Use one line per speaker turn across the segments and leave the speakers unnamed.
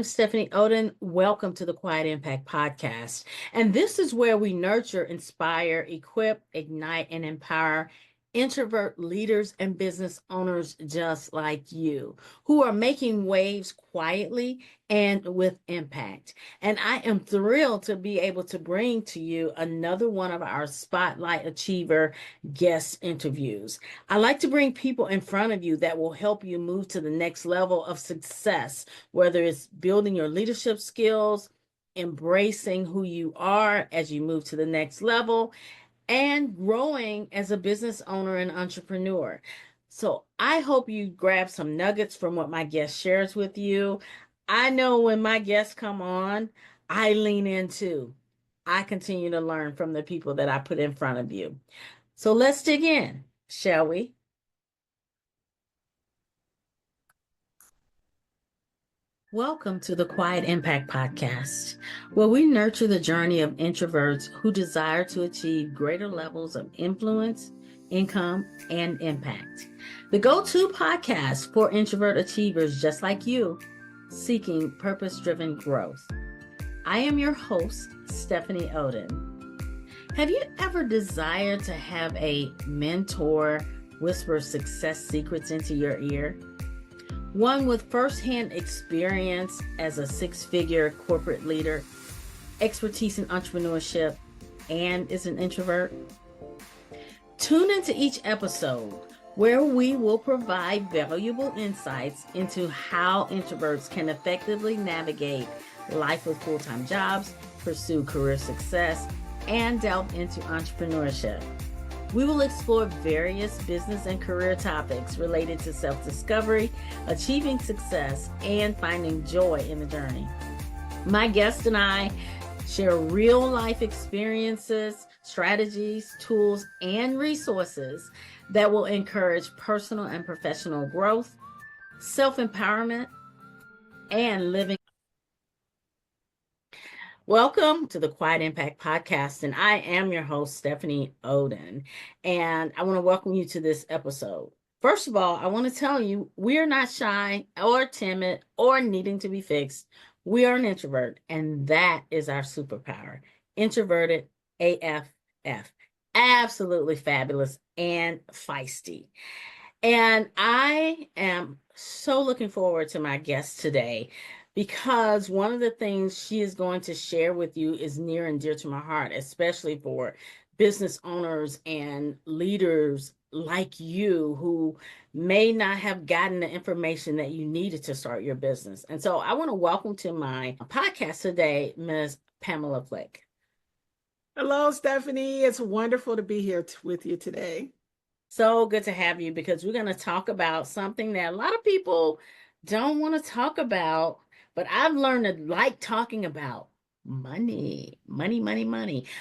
I'm Stephanie Oden. Welcome to the Quiet Impact Podcast. And this is where we nurture, inspire, equip, ignite, and empower introvert leaders and business owners just like you who are making waves quietly and with impact. And I am thrilled to be able to bring to you another one of our Spotlight Achiever guest interviews. I like to bring people in front of you that will help you move to the next level of success, whether it's building your leadership skills, embracing who you are as you move to the next level, and growing as a business owner and entrepreneur. So I hope you grab some nuggets from what my guest shares with you. I know when my guests come on, I lean in too. I continue to learn from the people that I put in front of you. So let's dig in, shall we? Welcome to the Quiet Impact Podcast, where we nurture the journey of introverts who desire to achieve greater levels of influence, income, and impact. The go-to podcast for introvert achievers just like you, seeking purpose-driven growth. I am your host, Stephanie Oden. Have you ever desired to have a mentor whisper success secrets into your ear? One with firsthand experience as a six-figure corporate leader, expertise in entrepreneurship, and is an introvert? Tune into each episode where we will provide valuable insights into how introverts can effectively navigate life with full-time jobs, pursue career success, and delve into entrepreneurship. We will explore various business and career topics related to self-discovery, achieving success, and finding joy in the journey. My guest and I share real-life experiences, strategies, tools, and resources that will encourage personal and professional growth, self-empowerment, and living. Welcome to the Quiet Impact Podcast, and I am your host, Stephanie Oden, and I want to welcome you to this episode. First of all, I want to tell you, we are not shy or timid or needing to be fixed. We are an introvert, and that is our superpower. Introverted AFF. Absolutely fabulous and feisty. And I am so looking forward to my guest today, because one of the things she is going to share with you is near and dear to my heart, especially for business owners and leaders like you who may not have gotten the information that you needed to start your business. And so I want to welcome to my podcast today, Ms. Pamela Plick.
Hello, Stephanie. It's wonderful to be here with you today.
So good to have you, because we're going to talk about something that a lot of people don't want to talk about, but I've learned to like talking about money.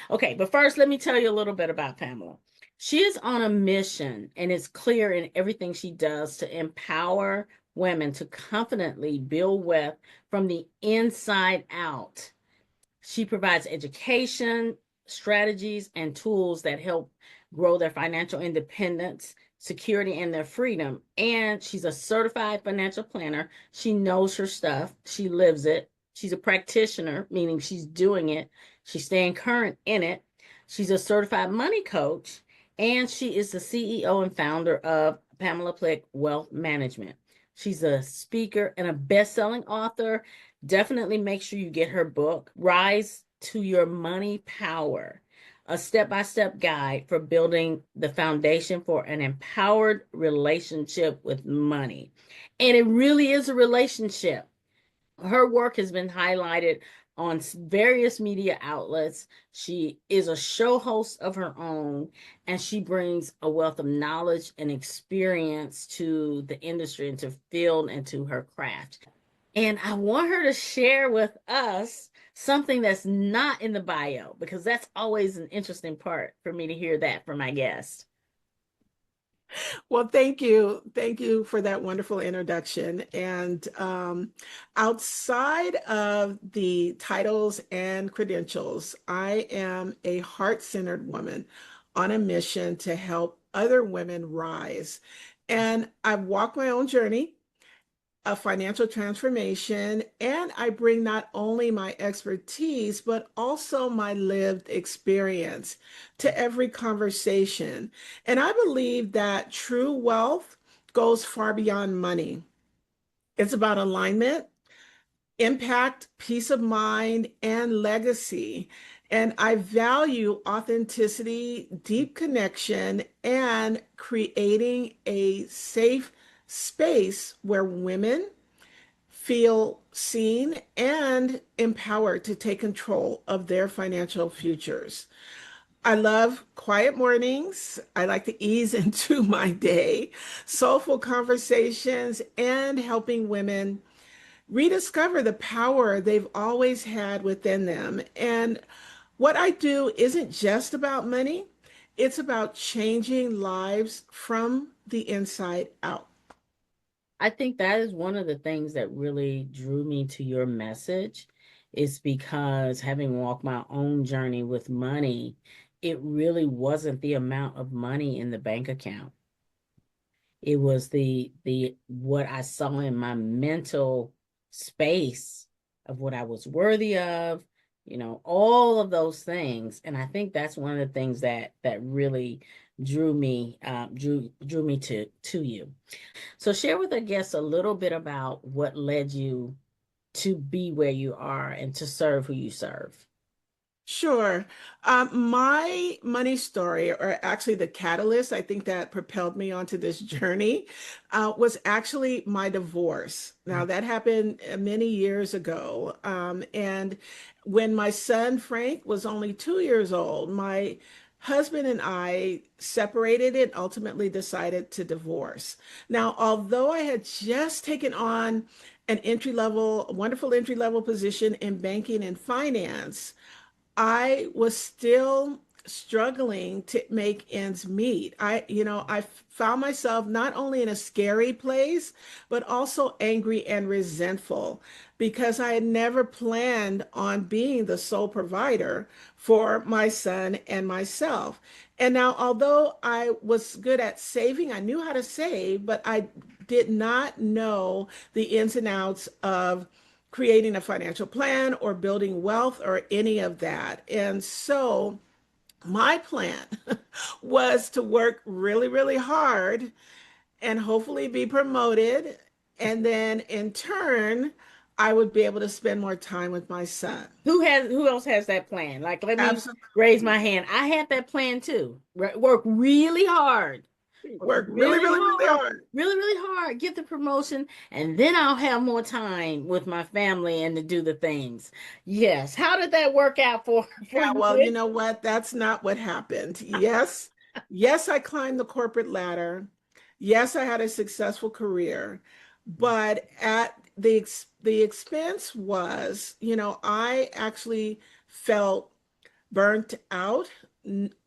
Okay, but first, let me tell you a little bit about Pamela. She is on a mission, and it's clear in everything she does to empower women to confidently build wealth from the inside out. She provides education, strategies, and tools that help grow their financial independence, security, and their freedom. And she's a certified financial planner. She knows her stuff. She lives it. She's a practitioner, meaning she's doing it. She's staying current in it. She's a certified money coach, and she is the CEO and founder of Pamela Plick Wealth Management. She's a speaker and a best-selling author. Definitely make sure you get her book, Rise to Your Money Power, a step-by-step guide for building the foundation for an empowered relationship with money. And it really is a relationship. Her work has been highlighted on various media outlets. She is a show host of her own, and she brings a wealth of knowledge and experience to the industry and to field and to her craft. And I want her to share with us something that's not in the bio, because that's always an interesting part for me to hear that from my guest.
Well, thank you. Thank you for that wonderful introduction. And outside of the titles and credentials, I am a heart-centered woman on a mission to help other women rise. And I've walked my own journey. a financial transformation, and I bring not only my expertise, but also my lived experience to every conversation. And I believe that true wealth goes far beyond money. It's about alignment, impact, peace of mind, and legacy. And I value authenticity, deep connection, and creating a safe space where women feel seen and empowered to take control of their financial futures. I love quiet mornings. I like to ease into my day, soulful conversations, and helping women rediscover the power they've always had within them. And what I do isn't just about money, it's about changing lives from the inside out.
I think that is one of the things that really drew me to your message, is because having walked my own journey with money, it really wasn't the amount of money in the bank account. It was the what I saw in my mental space of what I was worthy of, all of those things. And I think that's one of the things that really drew me to you. So share with our guests a little bit about what led you to be where you are and to serve who you serve.
Sure. My money story, or actually the catalyst, I think that propelled me onto this journey, was actually my divorce. Now, that happened many years ago. And when my son Frank was only 2 years old, my husband and I separated and ultimately decided to divorce. Now, although I had just taken on an entry level, wonderful entry level position in banking and finance, I was still struggling to make ends meet. I found myself not only in a scary place, but also angry and resentful because I had never planned on being the sole provider for my son and myself. And now, although I was good at saving, I knew how to save, but I did not know the ins and outs of creating a financial plan or building wealth or any of that. And so my plan was to work really, really hard and hopefully be promoted. And then in turn, I would be able to spend more time with my son.
Who else has that plan? Like, let me raise
Absolutely.
my hand. I had that plan too. Work really hard. Work
Work really,
really
really, really
hard.
hard.
Really, really hard. Get the promotion, and then I'll have more time with my family and to do the things. Yes. How did that work out for
Yeah,
you,
well, you
Liz?
know what? That's not what happened. Yes, yes, I climbed the corporate ladder. Yes, I had a successful career, but at the expense was, I actually felt burnt out,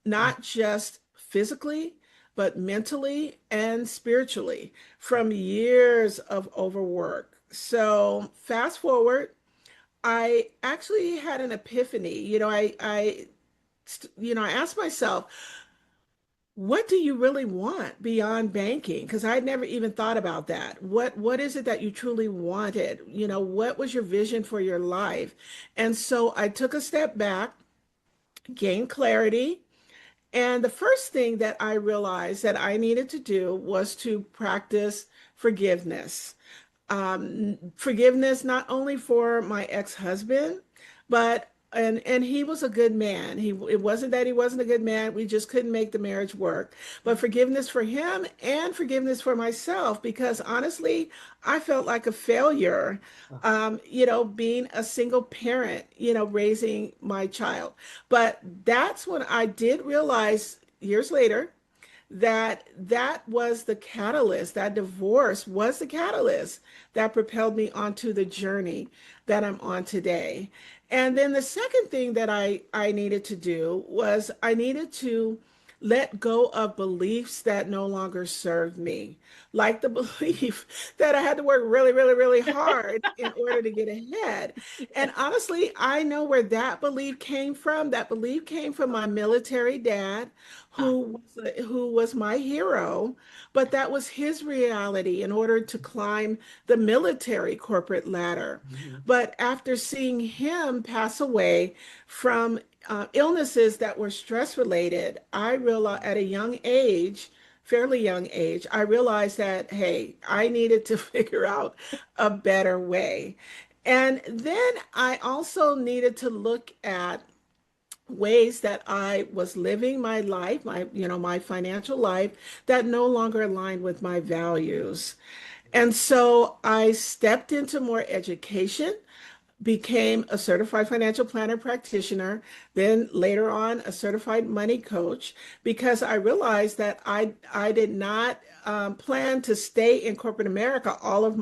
not just physically, but mentally and spiritually from years of overwork. So fast forward, I actually had an epiphany. I asked myself, what do you really want beyond banking? Because I'd never even thought about that. What is it that you truly wanted? What was your vision for your life? And so I took a step back, gained clarity, and the first thing that I realized that I needed to do was to practice forgiveness. Forgiveness not only for my ex-husband, but and he was a good man. It wasn't that he wasn't a good man. We just couldn't make the marriage work. But forgiveness for him and forgiveness for myself, because honestly, I felt like a failure, being a single parent, raising my child. But that's when I did realize years later that was the catalyst. That divorce was the catalyst that propelled me onto the journey that I'm on today. And then the second thing that I needed to do was I needed to let go of beliefs that no longer serve me, like the belief that I had to work really, really, really hard in order to get ahead. And honestly, I know where that belief came from. That belief came from my military dad,
Ah,
who was my hero, but that was his reality in order to climb the military corporate ladder.
mhm.
But after seeing him pass away from illnesses that were stress related, I realized at a young age, fairly young age, I realized that, hey, I needed to figure out a better way. And then I also needed to look at ways that I was living my life, my financial life that no longer aligned with my values. And so I stepped into more education, became a certified financial planner practitioner, then later on a certified money coach, because I realized that I did not plan to stay in corporate America all of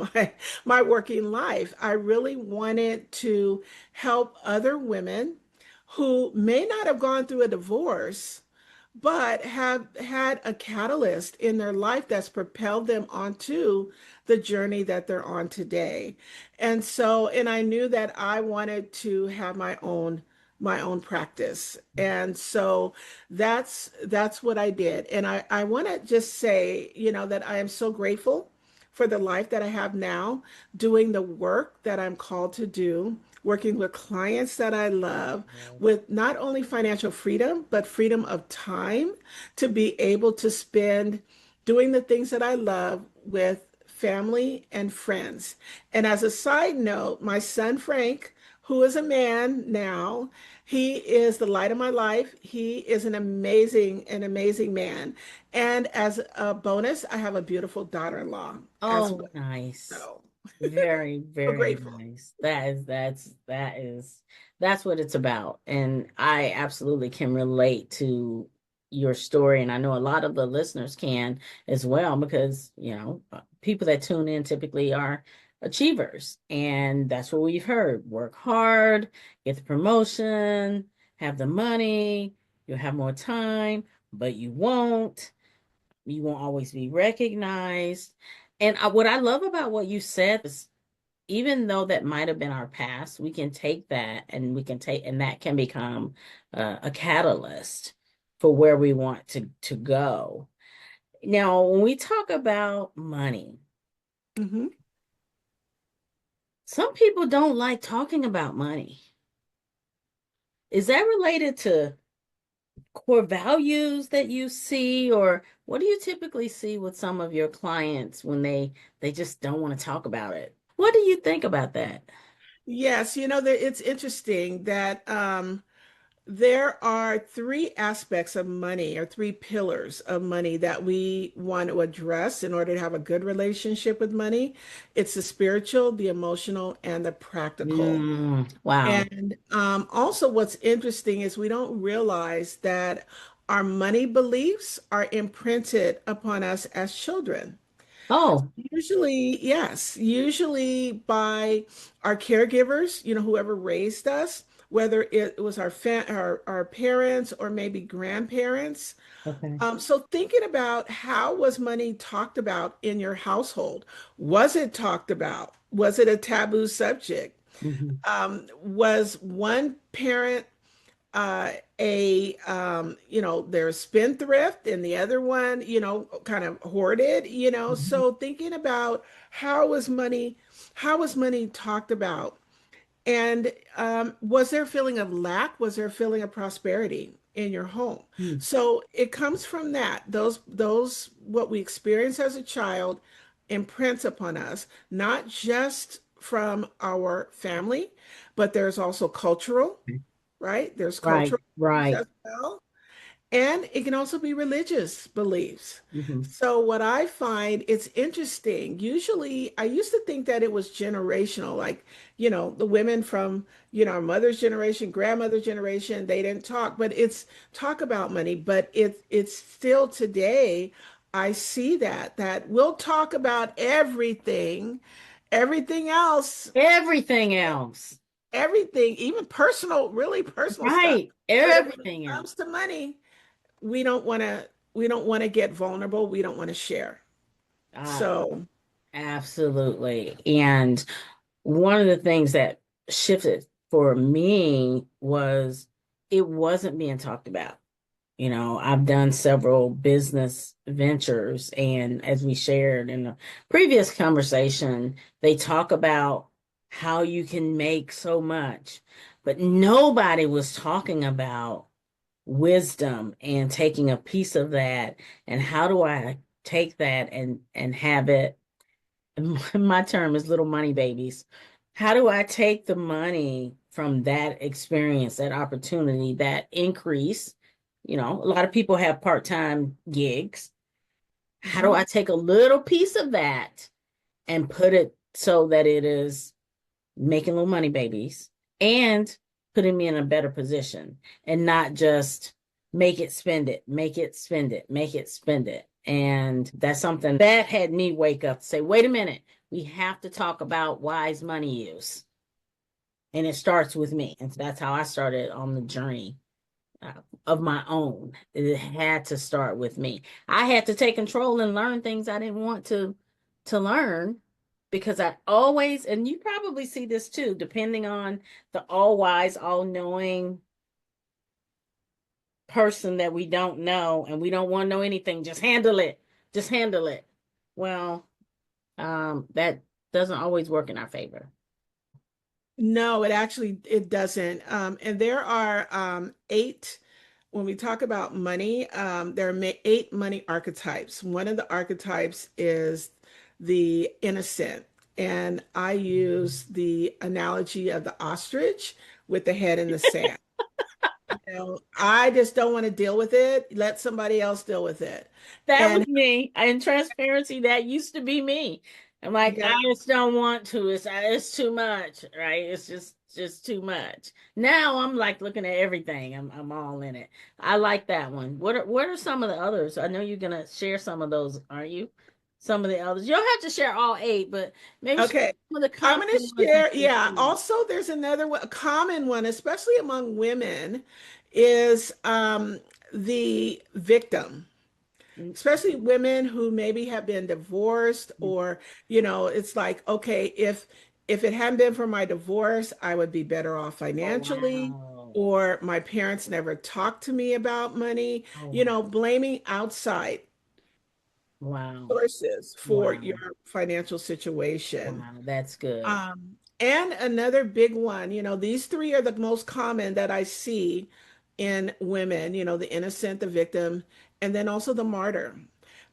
my working life. I really wanted to help other women who may not have gone through a divorce, but have had a catalyst in their life that's propelled them onto the journey that they're on today. And so, and I knew that I wanted to have my own practice. And so that's what I did. And I want to just say, that I am so grateful for the life that I have now, doing the work that I'm called to do, working with clients that I love, with not only financial freedom, but freedom of time to be able to spend doing the things that I love with family and friends. And as a side note, my son Frank, who is a man now, he is the light of my life. He is an amazing man. And as a bonus, I have a beautiful daughter-in-law as
Oh,
well.
nice.
So,
Very,
so
very
grateful.
nice. That's what it's about. And I absolutely can relate to your story. And I know a lot of the listeners can as well, because, people that tune in typically are achievers. And that's what we've heard. Work hard, get the promotion, have the money, you'll have more time, but you won't. You won't always be recognized. And what I love about what you said is, even though that might have been our past, we can take that and and that can become a catalyst for where we want to go. Now, when we talk about money,
Mhm.
some people don't like talking about money. Is that related to core values that you see, or what do you typically see with some of your clients when they just don't want to talk about it? What do you think about that?
Yes, it's interesting that there are three aspects of money, or three pillars of money, that we want to address in order to have a good relationship with money. It's the spiritual, the emotional, and the practical.
Wow.
And also, what's interesting is we don't realize that our money beliefs are imprinted upon us as children.
Oh,
Usually, yes, usually by our caregivers, whoever raised us, whether it was our parents or maybe grandparents.
okay.
So thinking about, how was money talked about in your household? Was it talked about? Was it a taboo subject?
Mhm.
Was one parent a they're spendthrift, and the other one, kind of hoarded,
Mhm.
so thinking about, how was money talked about, and was there a feeling of lack, was there a feeling of prosperity in your home?
Mm.
So it comes from that, those what we experience as a child imprints upon us, not just from our family, but there's also cultural, right? There's
Right,
cultural beliefs
right.
as well. And it can also be religious beliefs.
Mhm.
So what I find, it's interesting. Usually I used to think that it was generational, like, the women from, our mother's generation, grandmother's generation, they didn't talk, but it's talk about money, but it's still today. I see that we'll talk about everything else,
Everything else.
everything, even personal, really personal stuff.
Right.
But when it
Everything else.
comes to money, we don't want to get vulnerable. We don't want to share.
Uh,
So
Absolutely. And one of the things that shifted for me was it wasn't being talked about. I've done several business ventures, and as we shared in the previous conversation, they talk about how you can make so much, but nobody was talking about wisdom and taking a piece of that, and how do I take that and have it, my term is little money babies. How do I take the money from that experience, that opportunity, that increase? A lot of people have part-time gigs. How do
mhm.
I take a little piece of that and put it so that it is making little money babies and putting me in a better position, and not just make it, spend it, make it, spend it, make it, spend it. And that's something that had me wake up to say, wait a minute, we have to talk about wise money use. And it starts with me. And that's how I started on the journey uh, of my own. It had to start with me. I had to take control and learn things I didn't want to learn, because I always, and you probably see this too, depending on the all wise, all knowing person that we don't know, and we don't want to know anything, just handle it. Just handle it. Well, that doesn't always work in our favor.
No, it doesn't. And there are eight, when we talk about money, there are eight money archetypes. One of the archetypes is the innocent. And I use the analogy of the ostrich with the head in the sand. I just don't want to deal with it. Let somebody else deal with it.
That was
And
me. In transparency, that used to be me. I'm like, I
yeah,
just don't want to. It's too much, right? It's just too much. Now I'm like looking at everything. I'm all in it. I like that one. What are some of the others? I know you're gonna share some of those, aren't you? Some of the others. You don't have to share all eight, but maybe share
okay.
some of the
I'm
common
going to
ones that
share.
you
Yeah.
see.
Also, there's another one, a common one, especially among women, is the victim, especially women who maybe have been divorced,
Mhm.
or, it's like, okay, if it hadn't been for my divorce, I would be better off
Oh
financially,
wow.
or my parents never talked to me about money,
Oh wow.
blaming outside
Wow.
sources for your
Wow.
financial situation.
Wow. That's good.
And another big one, these three are the most common that I see in women, the innocent, the victim, and then also the martyr.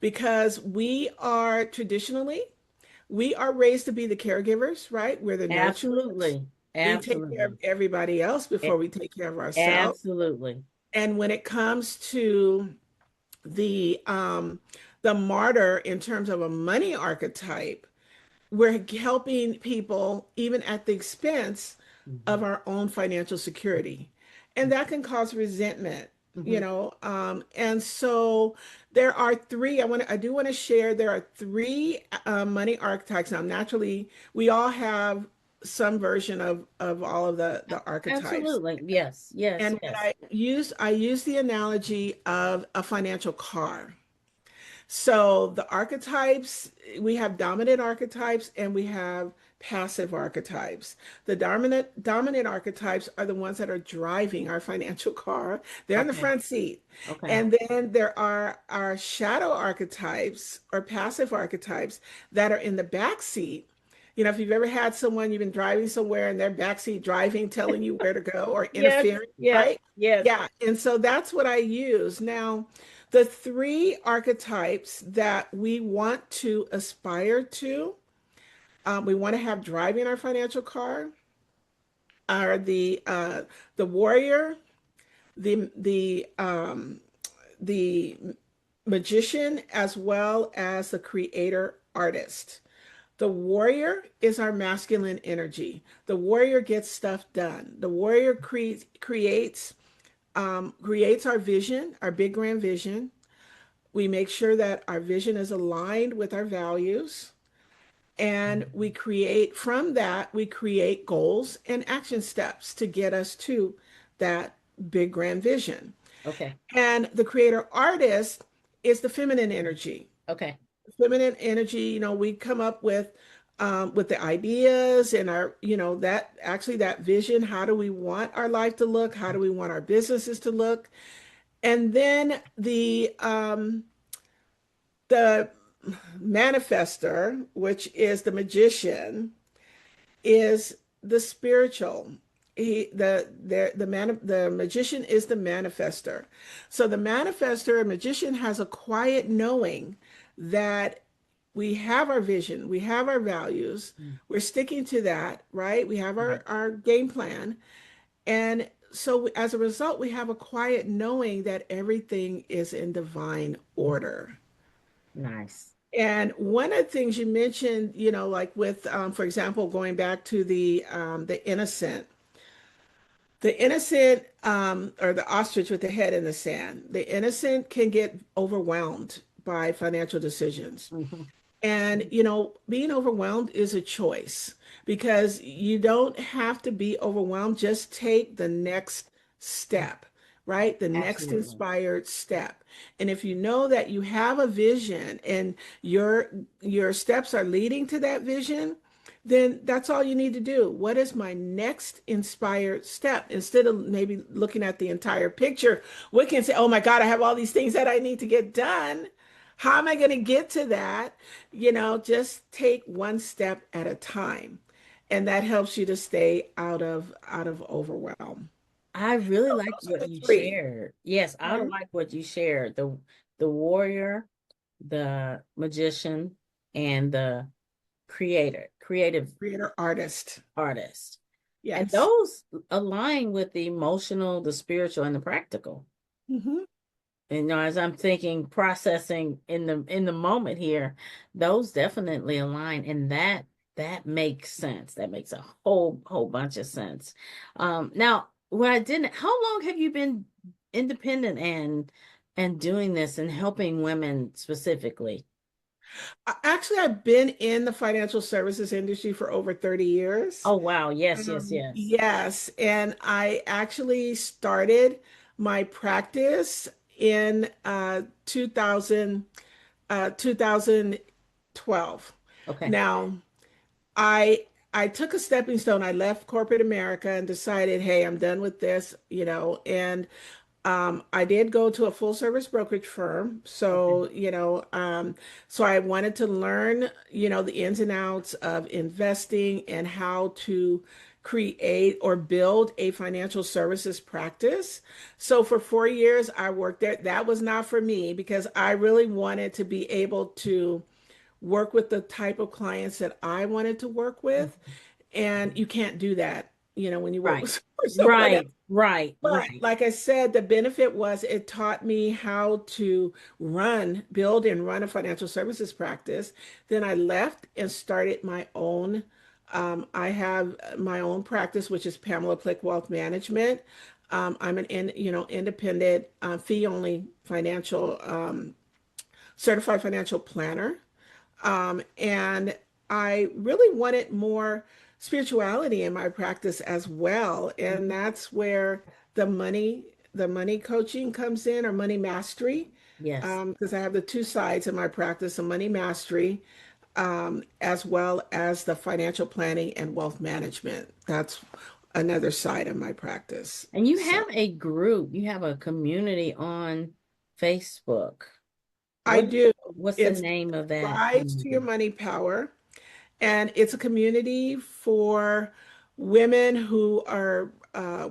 Because we are raised to be the caregivers, right? We're the nurturers.
Absolutely.
We take care of
Absolutely.
everybody else before
A-
we take care of ourselves.
Absolutely.
And when it comes to the the martyr in terms of a money archetype, we're helping people even at the expense of
Mhm.
our own financial security. And that can cause resentment,
Mhm.
and so there are three, I do want to share, there are three money archetypes. Now, naturally, we all have some version of all of the archetypes.
Absolutely. Yes. Yes.
And
Yes.
I use the analogy of a financial car. So the archetypes, we have dominant archetypes and we have passive archetypes. The dominant archetypes are the ones that are driving our financial car. They're in the
Okay.
front seat.
Okay.
And then there are our shadow archetypes or passive archetypes that are in the back seat. If you've ever had someone, you've been driving somewhere and they're backseat driving, telling you where to go or
Yes.
interfering,
Yes.
right?
Yes.
Yeah. And so that's what I use. Now, the three archetypes that we want to aspire to, we want to have driving our financial car, are the warrior, the magician, as well as the creator artist. The warrior is our masculine energy. The warrior gets stuff done. The warrior creates our vision, our big grand vision. We make sure that our vision is aligned with our values. And from that, we create goals and action steps to get us to that big grand vision.
Okay.
And the creator artist is the feminine energy.
Okay.
Feminine energy, we come up with the ideas and our, that actually that vision. How do we want our life to look? How do we want our businesses to look? And then the manifester, which is the magician, is the spiritual. The magician is the manifester. So the manifester, a magician, has a quiet knowing that we have our vision, we have our values,
Mm.
we're sticking to that, right? We have
Right.
our game plan. And so as a result, we have a quiet knowing that everything is in divine order.
Nice.
And one of the things you mentioned, like with, for example, going back to the innocent, or the ostrich with the head in the sand, the innocent can get overwhelmed by financial decisions.
Hmm.
And, being overwhelmed is a choice because you don't have to be overwhelmed. Just take the next step, right? The next
Absolutely.
inspired step. And if you know that you have a vision and your steps are leading to that vision, then that's all you need to do. What is my next inspired step? Instead of maybe looking at the entire picture, we can say, oh my God, I have all these things that I need to get done. How am I going to get to that? Just take one step at a time. And that helps you to stay out of overwhelm.
I really
So
like
those are
what
the
you
three.
shared. Yes, I
Mhm.
like what you shared. The warrior, the magician, and the creative
Creator artist.
artist. And
Yes.
those align with the emotional, the spiritual, and the practical.
Hmm.
And as I'm thinking, processing in the moment here, those definitely align, and that makes sense. That makes a whole bunch of sense. Now, what I didn't, how long have you been independent and doing this and helping women specifically?
Actually, I've been in the financial services industry for over 30 years.
Oh wow, yes, yes, yes.
Yes, and I actually started my practice in 2012.
Okay,
Now, I I took a stepping stone. I left corporate America and decided, hey, I'm done with this, and I did go to a full service brokerage firm.
okay,
So I wanted to learn, the ins and outs of investing and how to create or build a financial services practice. So for 4 years, I worked there. That was not for me because I really wanted to be able to work with the type of clients that I wanted to work with.
mhm.
And you can't do that, when you work
Right,
with for someone else.
right, right,
But
right.
like I said, the benefit was it taught me how to build and run a financial services practice. Then I left and started my own. I have my own practice, which is Pamela Plick Wealth Management. I'm independent, fee only financial, certified financial planner. And I really wanted more spirituality in my practice as well. And
Mhm.
that's where the money coaching comes in, or money mastery.
Yes.
Because I have the two sides of my practice, the money mastery, as well as the financial planning and wealth management. That's another side of my practice.
And you
So
have a group, you have a community on Facebook.
I
What
do.
what's the
It's
name of that
Rise to Your
community?
Money Power. And it's a community for women who are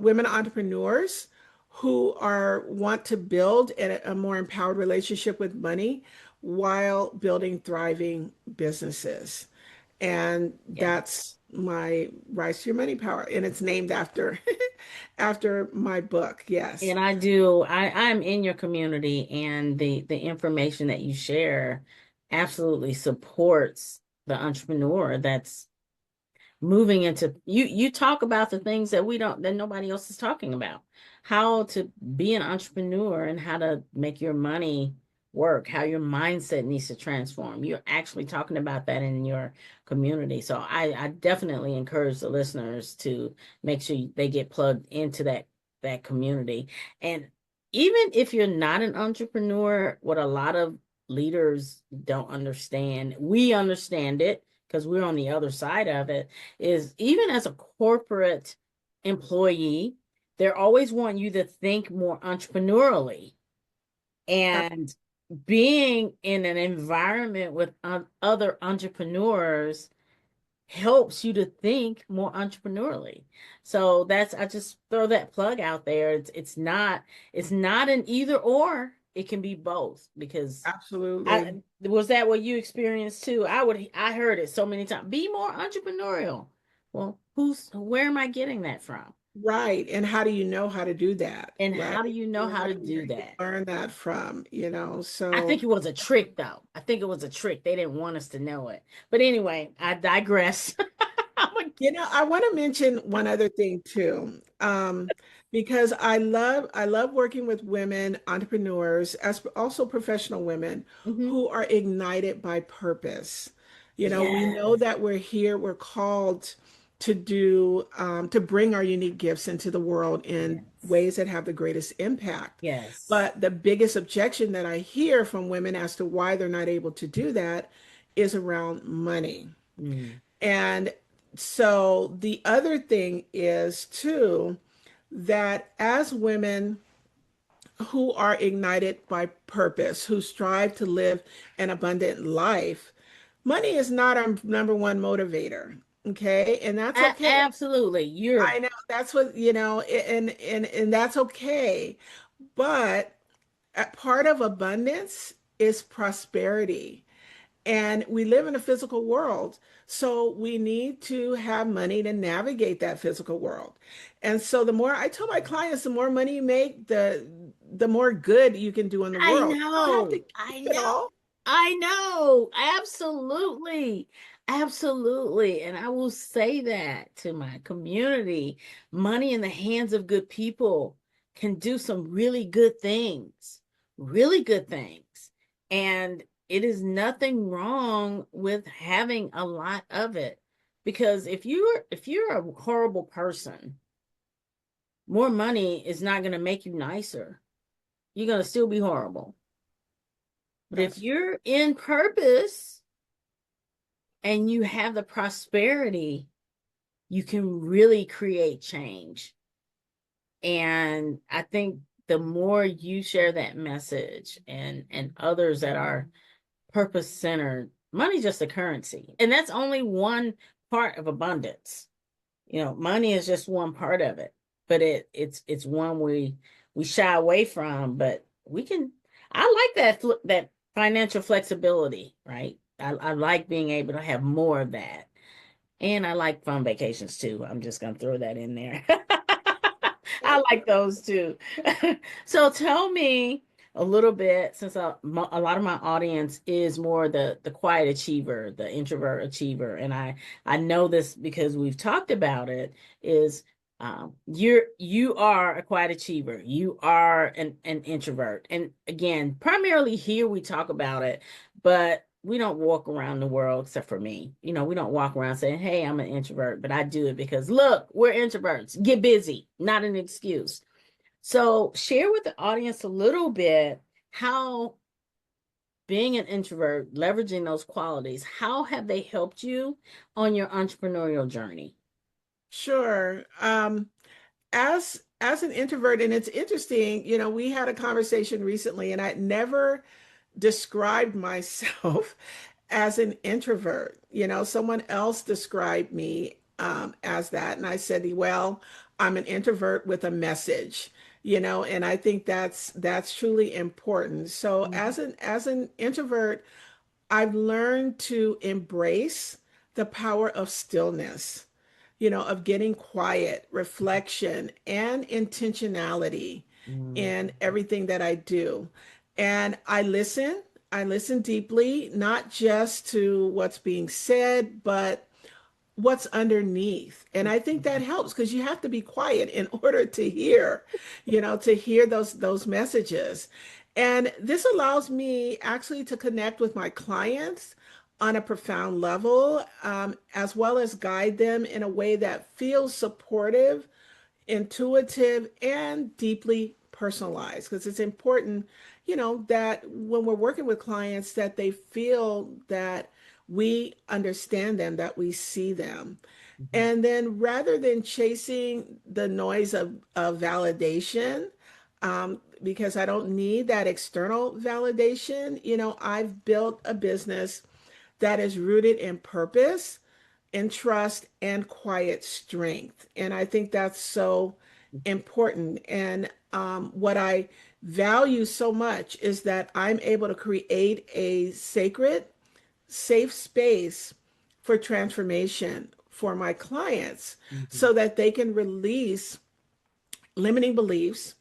women entrepreneurs who are want to build a more empowered relationship with money while building thriving businesses. And
Yeah.
that's my Rise to Your Money Power. And it's named after after my book. Yes.
And I'm in your community, and the information that you share absolutely supports the entrepreneur that's moving into, you talk about the things that we don't that nobody else is talking about. How to be an entrepreneur and how to make your money work, how your mindset needs to transform. You're actually talking about that in your community. So I definitely encourage the listeners to make sure they get plugged into that community. And even if you're not an entrepreneur, what a lot of leaders don't understand, we understand it because we're on the other side of it, is even as a corporate employee, they're always want you to think more entrepreneurially. And being in an environment with other entrepreneurs helps you to think more entrepreneurially. So that's I just throw that plug out there. It's not an either or. It can be both because I
Absolutely.
was that what you experienced too. I heard it so many times. Be more entrepreneurial. Well, where am I getting that from?
Right. And how do you know how to do that?
And
Right.
how do you know how to
Where
do
do you
that?
learn that from?
I
So
think it was a trick though. I think it was a trick. They didn't want us to know it. But anyway, I digress.
I want to mention one other thing too, because I love working with women entrepreneurs, as also professional women
Mhm.
who are ignited by purpose. We know
Yes.
that we're called to bring our unique gifts into the world in
Yes.
ways that have the greatest impact.
Yes.
But the biggest objection that I hear from women as to why they're not able to do that is around money.
Mm.
And so the other thing is too that as women who are ignited by purpose, who strive to live an abundant life, money is not our number one motivator. Okay. And that's okay.
Absolutely.
I know that's what, and that's okay. But a part of abundance is prosperity. And we live in a physical world. So we need to have money to navigate that physical world. And so the more I tell my clients, the more money you make, the more good you can do in the
I
world. You don't have to
know. I
keep it
know.
all.
I know. Absolutely. Absolutely. And I will say that to my community. Money in the hands of good people can do some really good things. Really good things. And it is nothing wrong with having a lot of it. Because if you're a horrible person, more money is not going to make you nicer. You're going to still be horrible. But if
That's
you're in purpose and you have the prosperity, you can really create change. And I think the more you share that message and others that are purpose centered, money's just a currency. And that's only one part of abundance. Money is just one part of it. But it's one we shy away from, but we can I like that financial flexibility, right? I like being able to have more of that. And I like fun vacations too. I'm just gonna throw that in there. I like those too. So tell me a little bit, since a lot of my audience is more the quiet achiever, the introvert achiever, and I know this because we've talked about it. Is you are a quiet achiever. You are an introvert, and again, primarily here we talk about it, but we don't walk around the world, except for me. We don't walk around saying, hey, I'm an introvert, but I do it because look, we're introverts. Get busy, not an excuse. So share with the audience a little bit how being an introvert, leveraging those qualities, how have they helped you on your entrepreneurial journey?
sure. As an introvert, and it's interesting, we had a conversation recently, and I never described myself as an introvert. Someone else described me as that. And I said, well, I'm an introvert with a message, and I think that's truly important. So
Mhm.
as an introvert, I've learned to embrace the power of stillness, of getting quiet, reflection, and intentionality
Mm.
in everything that I do. And I listen. I listen deeply, not just to what's being said, but what's underneath. And I think that helps because you have to be quiet in order to hear those messages. And this allows me actually to connect with my clients on a profound level, as well as guide them in a way that feels supportive, intuitive, and deeply personalized because it's important, that when we're working with clients that they feel that we understand them, that we see them.
Mhm.
And then rather than chasing the noise of validation, because I don't need that external validation, I've built a business that is rooted in purpose, in trust, and quiet strength. And I think that's so important. And what I value so much is that I'm able to create a sacred, safe space for transformation for my clients
Mhm.
so that they can release limiting beliefs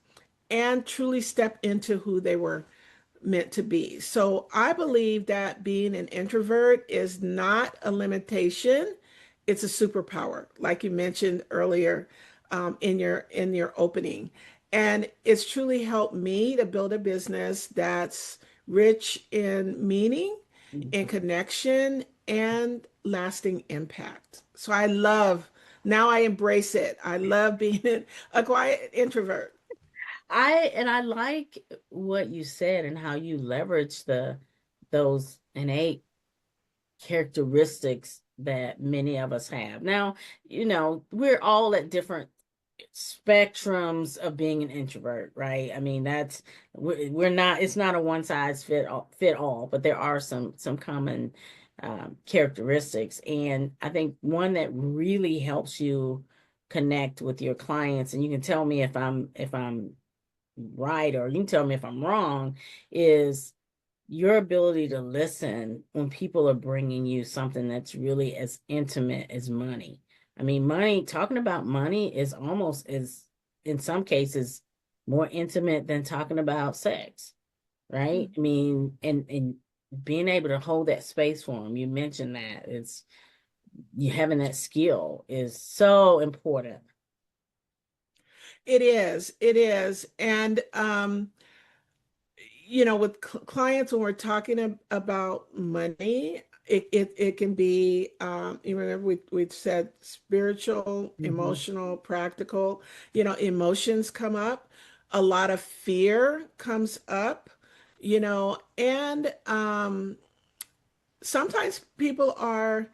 and truly step into who they were meant to be. So I believe that being an introvert is not a limitation, it's a superpower, like you mentioned earlier in your opening. And it's truly helped me to build a business that's rich in meaning, in
Mhm.
connection, and lasting impact. So now I embrace it. I love being a quiet introvert.
I like what you said and how you leverage those innate characteristics that many of us have. Now, we're all at different spectrums of being an introvert, right? I mean, we're not, it's not a one size fit all, but there are some common characteristics. And I think one that really helps you connect with your clients, and you can tell me if I'm right, or you can tell me if I'm wrong, is your ability to listen when people are bringing you something that's really as intimate as money. I mean, talking about money is almost as, in some cases, more intimate than talking about sex, right? I mean, and being able to hold that space for them, you mentioned that, it's you having that skill is so important.
It is. It is. And with clients, when we're talking about money, it can be, you remember we've said spiritual,
Mhm.
emotional, practical. Emotions come up, a lot of fear comes up, and sometimes people are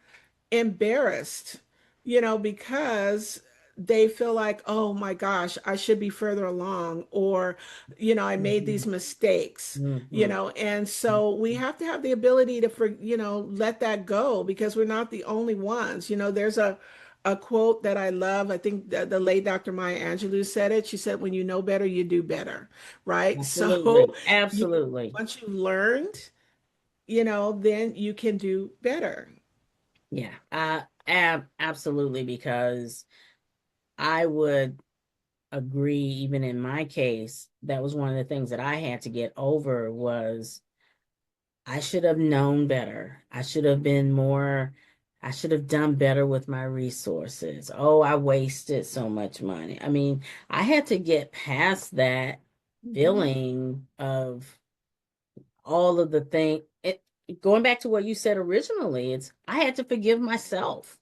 embarrassed, because they feel like, oh my gosh, I should be further along, or, I made these
Mhm.
mistakes,
Mhm.
and so we have to have the ability to, let that go because we're not the only ones. There's a quote that I love. I think that the late Dr. Maya Angelou said it. She said, when you know better, you do better, right? So
Absolutely.
you,
Absolutely.
once you've learned, then you can do better.
Yeah. Absolutely, because I would agree, even in my case, that was one of the things that I had to get over was I should have known better. I should have done better with my resources. Oh, I wasted so much money. I mean, I had to get past that
Mhm.
feeling of all of the thing. Going back to what you said originally, it's I had to forgive myself.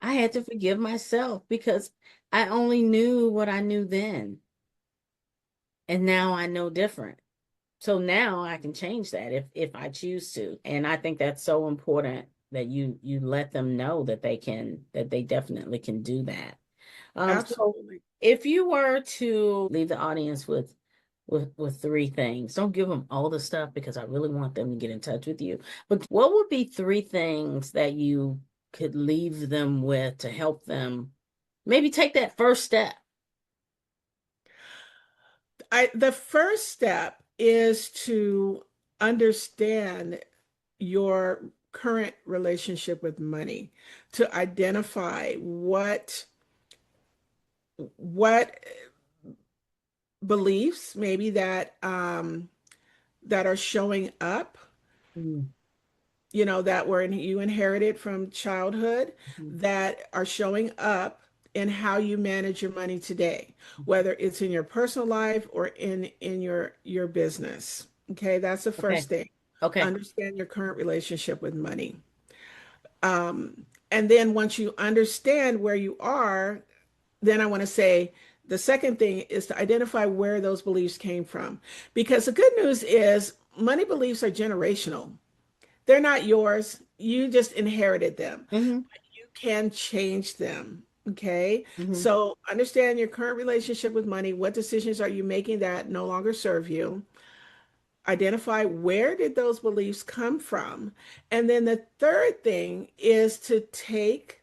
I had to forgive myself because I only knew what I knew then. And now I know different. So now I can change that if I choose to. And I think that's so important that you let them know that they definitely can do that. So
Absolutely.
if you were to leave the audience with three things, don't give them all the stuff because I really want them to get in touch with you. But what would be three things that you could leave them with to help them maybe take that first step?
The first step is to understand your current relationship with money, to identify what beliefs maybe that are showing up,
Mm.
that you inherited from childhood,
Mhm.
that are showing up in how you manage your money today, whether it's in your personal life or in your business. Okay, that's the first
Okay.
thing.
Okay.
Understand your current relationship with money. And then once you understand where you are, then I want to say The second thing is to identify where those beliefs came from. Because the good news is money beliefs are generational. They're not yours. You just inherited them.
Mm-hmm.
You can change them. Okay.
Mm-hmm.
So understand your current relationship with money. What decisions are you making that no longer serve you? Identify where did those beliefs come from? And then the third thing is to take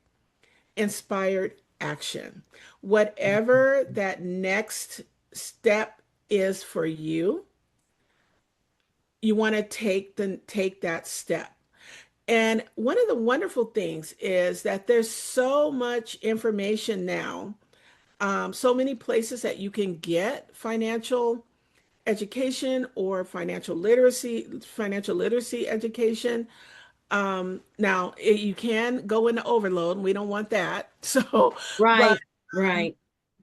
inspired action. Whatever that next step is for you, you want to take that step. And one of the wonderful things is that there's so much information now, so many places that you can get financial education or financial literacy education. Now you can go into overload, and we don't want that. So, but
Right,
um,
right.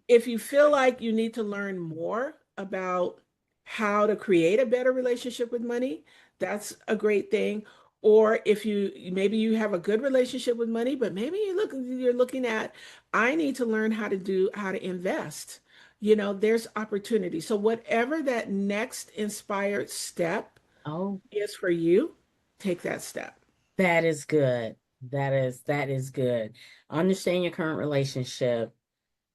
if you feel like you need to learn more about how to create a better relationship with money, that's a great thing. Or if you maybe you have a good relationship with money, but maybe you're looking at, I need to learn how to invest. There's opportunity. So whatever that next inspired step
Oh,
is for you, take that step.
that is good. That is good. Understand your current relationship,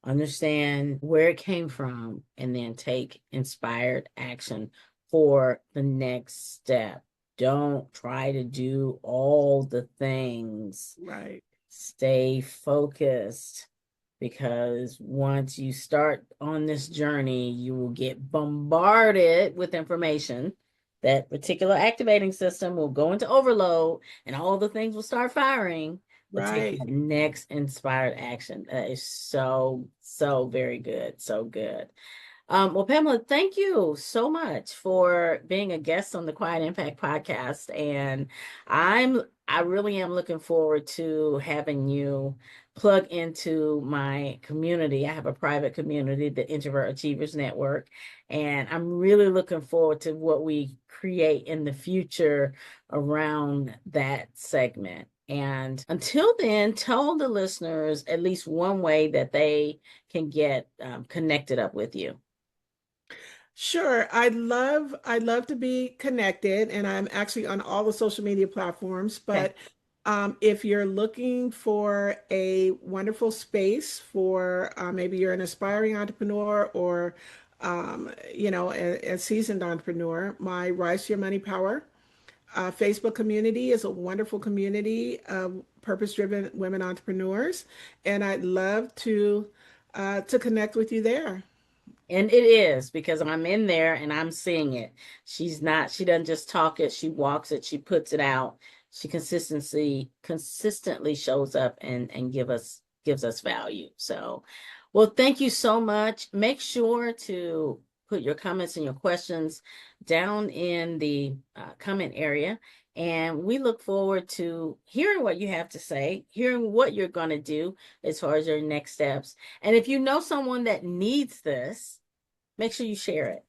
understand where it came from, and then take inspired action for the next step. Don't try to do all the things.
Right.
Stay focused, because once you start on this journey, you will get bombarded with information. That particular activating system will go into overload and all the things will start firing. But take
Right.
that next inspired action. That is so, so very good. So good. Well, Pamela, thank you so much for being a guest on the Quiet Impact podcast. And I really am looking forward to having you plug into my community. I have a private community, the Introvert Achievers Network, and I'm really looking forward to what we create in the future around that segment. And until then, tell the listeners at least one way that they can get connected up with you.
Sure. I'd love to be connected, and I'm actually on all the social media platforms.
Okay.
But if you're looking for a wonderful space for maybe you're an aspiring entrepreneur or a seasoned entrepreneur, my Rise to Your Money Power Facebook community is a wonderful community of purpose-driven women entrepreneurs, and I'd love to connect with you there.
And it is, because I'm in there and I'm seeing it. She doesn't just talk it, she walks it, she puts it out. She consistently shows up and gives us value. So, well, thank you so much. Make sure to put your comments and your questions down in the comment area. And we look forward to hearing what you have to say, hearing what you're going to do as far as your next steps. And if you know someone that needs this, make sure you share it.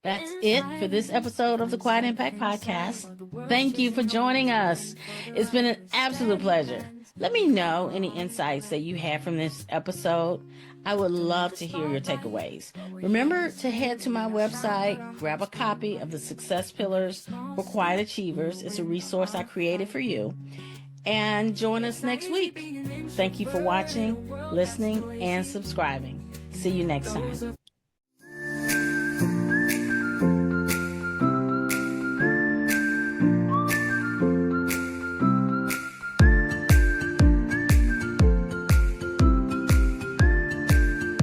That's it for this episode of the Quiet Impact Podcast. Thank you for joining us. It's been an absolute pleasure. Let me know any insights that you had from this episode. I would love to hear your takeaways. Remember to head to my website, grab a copy of the Success Pillars for Quiet Achievers. It's a resource I created for you. And join us next week. Thank you for watching, listening, and subscribing. See you next time.